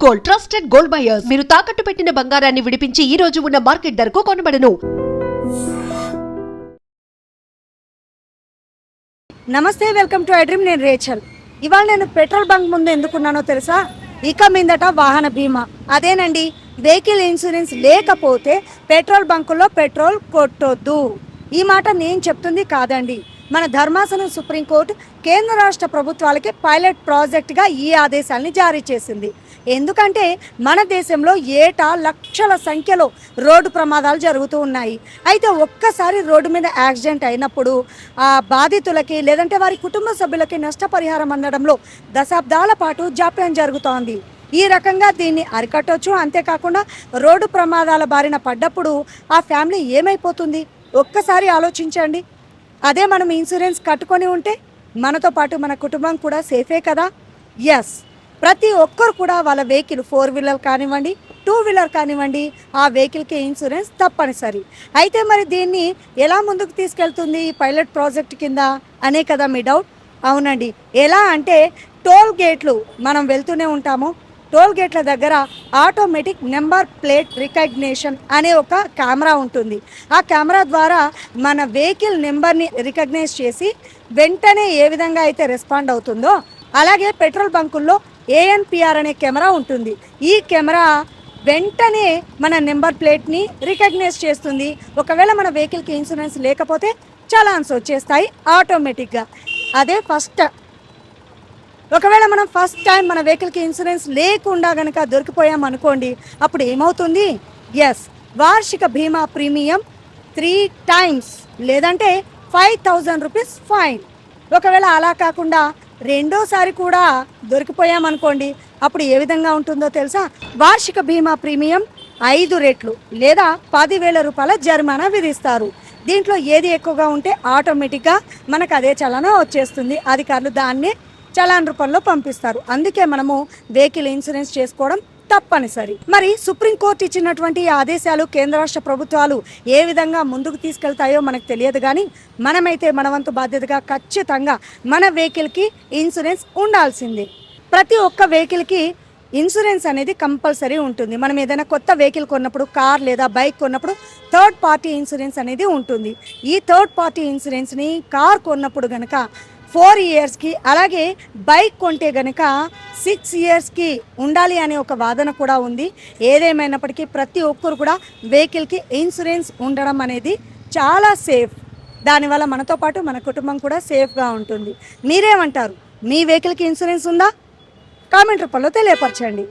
Gold, trusted gold buyers. మీరు తాకట్టు పెట్టిన బంగారాన్ని విడిపించి ఈ రోజు ఉన్న మార్కెట్ ధరకు కొనబడను. నమస్తే, వెల్కమ్ టు ఐడ్రీమ్. నేను రేచల్. ఇవాళ నేను పెట్రోల్ బంక్ ముందు ఎందుకున్నానో తెలుసా? ఇక మీదట వాహన బీమా. అదేనండి, వెహికల్ ఇన్సూరెన్స్ లేకపోతే పెట్రోల్ బంకుల్లో పెట్రోల్ కొట్టొద్దు. ఈ మాట నేను చెప్తుంది కాదండి. మన ధర్మాసనం సుప్రీంకోర్టు కేంద్ర రాష్ట్ర ప్రభుత్వాలకి పైలట్ ప్రాజెక్ట్గా ఈ ఆదేశాలని జారీ చేసింది. ఎందుకంటే మన దేశంలో ఏటా లక్షల సంఖ్యలో రోడ్డు ప్రమాదాలు జరుగుతూ ఉన్నాయి. అయితే ఒక్కసారి రోడ్డు మీద యాక్సిడెంట్ అయినప్పుడు ఆ బాధితులకి లేదంటే వారి కుటుంబ సభ్యులకి నష్టపరిహారం అందడంలో దశాబ్దాల పాటు జాప్యం జరుగుతోంది. ఈ రకంగా దీన్ని అరికట్టవచ్చు. అంతేకాకుండా రోడ్డు ప్రమాదాల బారిన పడ్డప్పుడు ఆ ఫ్యామిలీ ఏమైపోతుంది ఒక్కసారి ఆలోచించండి. అదే మనం ఇన్సూరెన్స్ కట్టుకొని ఉంటే మనతో పాటు మన కుటుంబం కూడా సేఫే కదా. ఎస్, ప్రతి ఒక్కరు కూడా వాళ్ళ వెహికల్ 4 వీలర్ కానివ్వండి, 2 వీలర్ కానివ్వండి, ఆ వెహికల్కి ఇన్సూరెన్స్ తప్పనిసరి. అయితే మరి దీన్ని ఎలా ముందుకు తీసుకెళ్తుంది ఈ పైలట్ ప్రాజెక్ట్ కింద అనే కదా మీ డౌట్. అవునండి, ఎలా అంటే టోల్ గేట్లు మనం వెళ్తూనే ఉంటాము. టోల్ గేట్ల దగ్గర ఆటోమేటిక్ నెంబర్ ప్లేట్ రికగ్నిషన్ అనే ఒక కెమెరా ఉంటుంది. ఆ కెమెరా ద్వారా మన వెహికల్ నెంబర్ని రికగ్నైజ్ చేసి వెంటనే ఏ విధంగా అయితే రెస్పాండ్ అవుతుందో అలాగే పెట్రోల్ బంకుల్లో ANPR అనే కెమెరా ఉంటుంది. ఈ కెమెరా వెంటనే మన నెంబర్ ప్లేట్ని రికగ్నైజ్ చేస్తుంది. ఒకవేళ మన వెహికల్కి ఇన్సూరెన్స్ లేకపోతే చలాన్స్ వచ్చేస్తాయి ఆటోమేటిక్గా. అదే ఒకవేళ మనం ఫస్ట్ టైం మన వెహికల్కి ఇన్సూరెన్స్ లేకుండా కనుక దొరికిపోయామనుకోండి, అప్పుడు ఏమవుతుంది? ఎస్, వార్షిక బీమా ప్రీమియం 3 times లేదంటే 5,000 రూపీస్ ఫైన్. ఒకవేళ అలా కాకుండా రెండోసారి కూడా దొరికిపోయామనుకోండి, అప్పుడు ఏ విధంగా ఉంటుందో తెలుసా? వార్షిక బీమా ప్రీమియం 5 రెట్లు లేదా 10,000 రూపాయల జరిమానా విధిస్తారు. దీంట్లో ఏది ఎక్కువగా ఉంటే ఆటోమేటిక్గా మనకు అదే చలానా వచ్చేస్తుంది. అధికారులు దాన్ని చలాన్ రూపంలో పంపిస్తారు. అందుకే మనము వెహికల్ ఇన్సూరెన్స్ చేసుకోవడం తప్పనిసరి. మరి సుప్రీంకోర్టు ఇచ్చినటువంటి ఆదేశాలు కేంద్ర రాష్ట్ర ప్రభుత్వాలు ఏ విధంగా ముందుకు తీసుకెళ్తాయో మనకు తెలియదు, కానీ మనమైతే మన వంతు బాధ్యతగా ఖచ్చితంగా మన వెహికల్కి ఇన్సూరెన్స్ ఉండాల్సిందే. ప్రతి ఒక్క వెహికల్కి ఇన్సూరెన్స్ అనేది కంపల్సరీ ఉంటుంది. మనం ఏదైనా కొత్త వెహికల్ కొన్నప్పుడు, కార్ లేదా బైక్ కొన్నప్పుడు థర్డ్ పార్టీ ఇన్సూరెన్స్ అనేది ఉంటుంది. ఈ థర్డ్ పార్టీ ఇన్సూరెన్స్ని కార్ కొన్నప్పుడు కనుక 4 yearsకి, అలాగే బైక్ కొంటే గనక 6 yearsకి ఉండాలి అనే ఒక వాదన కూడా ఉంది. ఏదేమైనప్పటికీ ప్రతి ఒక్కరు కూడా వెహికల్కి ఇన్సూరెన్స్ ఉండడం అనేది చాలా సేఫ్. దానివల్ల మనతో పాటు మన కుటుంబం కూడా సేఫ్గా ఉంటుంది. మీరేమంటారు? మీ వెహికల్కి ఇన్సూరెన్స్ ఉందా? కామెంట్ రూపంలో తెలియపరచండి.